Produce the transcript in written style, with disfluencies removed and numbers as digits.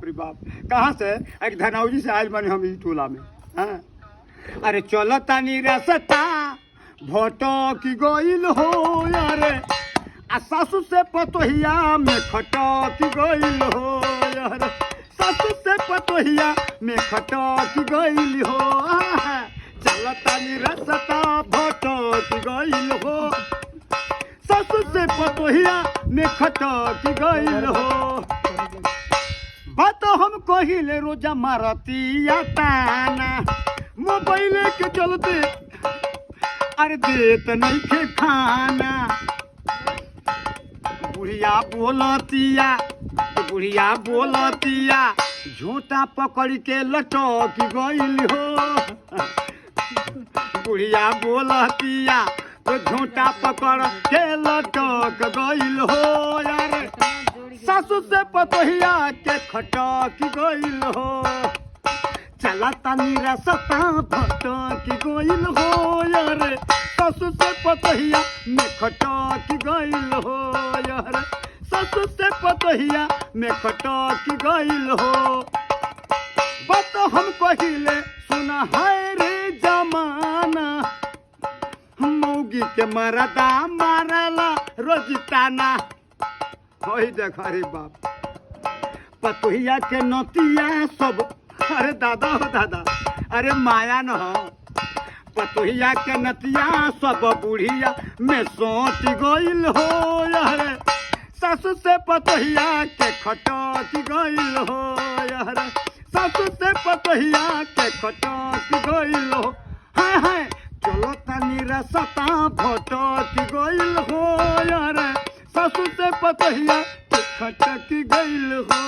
अरे बाप, कहाँ से? एक धनौजी से आयल बने हम ई टोला में। हाँ? अरे चलो तानी रसता भोटो की गोइल हो यारे, आ सासू से पतोहिया में खटो की गोइल हो यारे, सासू से पतोहिया में खटो की गोइल हो। चलो तानी रसता भोटो की गोइल हो, सासू से पतोहिया में खटो की गोइल हो। बात हम कहिले रोजा मारतिया ताना, मोबाइल के चलते अरे देत नहीं के खाना। बुढ़िया बोलतिया तो बुढ़िया बोलतिया, झूठा पकड़ के लटक गइल हो। बुढ़िया बोलतिया तो झूठा पकड़ के लटक गइल हो यार, सासू से पतोहिया के खटक गइल हो। चला तानी रसता भटक गइल हो यार, सासू से पतोहिया में खटक गइल हो यार, सासू से पतोहिया में खटक गइल हो। बात हम कहिले सुना है रे जमाना, मौगी के मरदा मारला रोजिताना। होई देखा रे बाप, पतोहिया के नतिया सब, अरे दादा हो दादा, अरे माया न हो। पतोहिया के नतिया सब बुढ़िया में सोच गइल हो यार, सासू से पतोहिया के खटक गइल हो यार, सासू से पतोहिया के खटक गइल हो। हाँ हाँ चलो तनी रसता भटक गइल हो यार, सासू से पतोहिया के खटक गइल हो।